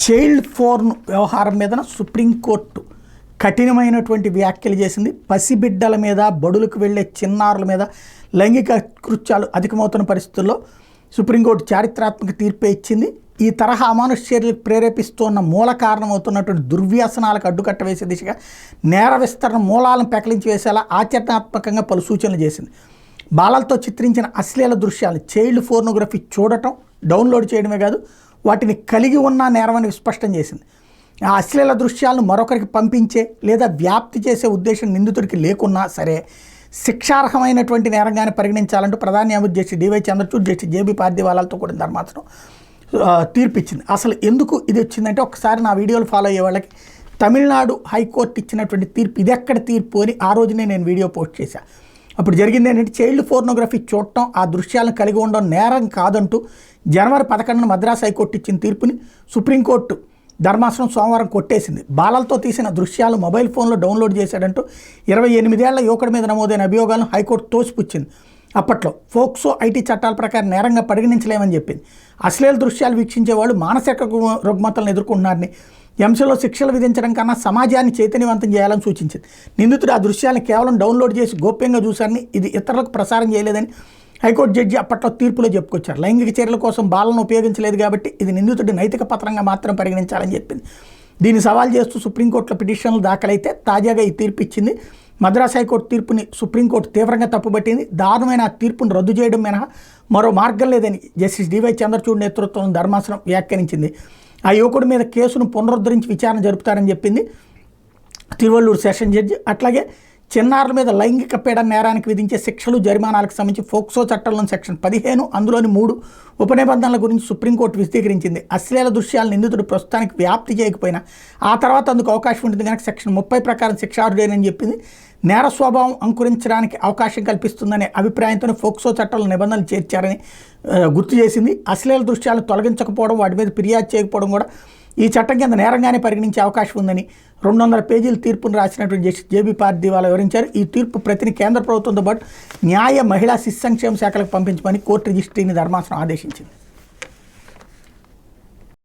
Child porn వ్యవహారం మీద supreme court కఠినమైనటువంటి వ్యాఖ్యలు చేసింది. పసిబిడ్డల మీద, బడులకు వెళ్ళే చిన్నారుల మీద లైంగిక కృత్యాలు అధికమవుతున్న పరిస్థితుల్లో సుప్రీంకోర్టు చారిత్రాత్మక తీర్పే ఇచ్చింది. ఈ తరహా అమానుష చర్యలకు ప్రేరేపిస్తున్న మూల కారణమవుతున్నటువంటి దుర్వ్యసనాలకు అడ్డుకట్ట వేసే దిశగా నేర విస్తరణ మూలాలను పెకలించి వేసేలా ఆచరణాత్మకంగా పలు సూచనలు చేసింది. బాలలతో చిత్రించిన అశ్లీల దృశ్యాలు, చైల్డ్ పోర్నోగ్రఫీ చూడటం, డౌన్లోడ్ చేయడమే కాదు వాటిని కలిగి ఉన్న నేరమని స్పష్టం చేసింది. ఆ అశ్లీల దృశ్యాలను మరొకరికి పంపించే లేదా వ్యాప్తి చేసే ఉద్దేశం నిందితుడికి లేకున్నా సరే శిక్షార్హమైనటువంటి నేరంగానే పరిగణించాలంటూ ప్రధాన న్యాయమూర్తి justice DY Chandrachud, justice JB పార్దీవాలాలతో కూడిన ధర్మాసనం తీర్పిచ్చింది. అసలు ఎందుకు ఇది వచ్చిందంటే ఒకసారి నా వీడియోలు ఫాలో అయ్యే వాళ్ళకి తమిళనాడు హైకోర్టు ఇచ్చినటువంటి తీర్పు ఇది ఎక్కడ తీర్పు అని ఆ రోజునే నేను వీడియో పోస్ట్ చేశాను. అప్పుడు జరిగింది ఏంటంటే చైల్డ్ పోర్నోగ్రఫీ చూడటం, ఆ దృశ్యాలను కలిగి ఉండడం నేరం కాదంటూ జనవరి 11న మద్రాసు హైకోర్టు ఇచ్చిన తీర్పుని సుప్రీంకోర్టు ధర్మాసనం సోమవారం కొట్టేసింది. బాలలతో తీసిన దృశ్యాలు మొబైల్ ఫోన్లో డౌన్లోడ్ చేశాడంటూ 28 ఏళ్ల యువకుడి మీద నమోదైన అభియోగాలను హైకోర్టు తోసిపుచ్చింది. అప్పట్లో ఫోక్సో ఐటీ చట్టాల ప్రకారం నేరంగా పరిగణించలేమని చెప్పింది. అశ్లీల దృశ్యాలు వీక్షించే వాళ్ళు మానసిక రుగ్మతలను ఎదుర్కొంటున్నారని, అంశంలో శిక్షలు విధించడం కన్నా సమాజాన్ని చైతన్యవంతం చేయాలని సూచించింది. నిందితుడు ఆ దృశ్యాలను కేవలం డౌన్లోడ్ చేసి గోప్యంగా చూశారని, ఇది ఇతరులకు ప్రసారం చేయలేదని హైకోర్టు జడ్జి అప్పట్లో తీర్పులో చెప్పుకొచ్చారు. లైంగిక చర్యల కోసం బాలను ఉపయోగించలేదు కాబట్టి ఇది నిందితుడి నైతిక పత్రంగా మాత్రం పరిగణించాలని చెప్పింది. దీన్ని సవాల్ చేస్తూ సుప్రీంకోర్టులో పిటిషన్లు దాఖలైతే తాజాగా ఈ తీర్పు ఇచ్చింది. మద్రాసు హైకోర్టు తీర్పుని సుప్రీంకోర్టు తీవ్రంగా తప్పుపట్టింది. దారుణమైన ఆ తీర్పును రద్దు చేయడం మినహా మరో మార్గం లేదని జస్టిస్ డివై చంద్రచూడ్ నేతృత్వం ధర్మాసనం వ్యాఖ్యానించింది. ఆ యువకుడి మీద కేసును పునరుద్ధరించి విచారణ జరుపుతారని చెప్పింది తిరువల్లూరు సెషన్ జడ్జి. అట్లాగే చిన్నారుల మీద లైంగిక పీడన నేరానికి విధించే శిక్షలు, జరిమానాలకు సంబంధించి ఫోక్సో చట్టంలోని సెక్షన్ 15 అందులోని 3 ఉపనిబంధనల గురించి సుప్రీంకోర్టు విశదీకరించింది. అశ్లీల దృశ్యాలు నిందితుడు ప్రస్తుతానికి వ్యాప్తి చేయకపోయినా ఆ తర్వాత అందుకు అవకాశం ఉంటుంది కనుక సెక్షన్ 30 ప్రకారం శిక్షార్హుడేనని చెప్పింది. నేర స్వభావం అంకురించడానికి అవకాశం కల్పిస్తుందనే అభిప్రాయంతోనే ఫోక్సో చట్టంలో నిబంధనలు చేర్చారని గుర్తు చేసింది. అశ్లీల దృశ్యాలు తొలగించకపోవడం, వాటి మీద ఫిర్యాదు చేయకపోవడం కూడా ఈ చట్టం కింద నేరంగానే పరిగణించే అవకాశం ఉందని 200 పేజీల తీర్పును రాసినటువంటి జస్టిస్ జేబీ పార్దీవాలా వివరించారు. ఈ తీర్పు ప్రతిని కేంద్ర ప్రభుత్వంతో పాటు న్యాయ, మహిళా, శిశు సంక్షేమ శాఖలకు పంపించమని కోర్టు రిజిస్ట్రీని ధర్మాసనం ఆదేశించింది.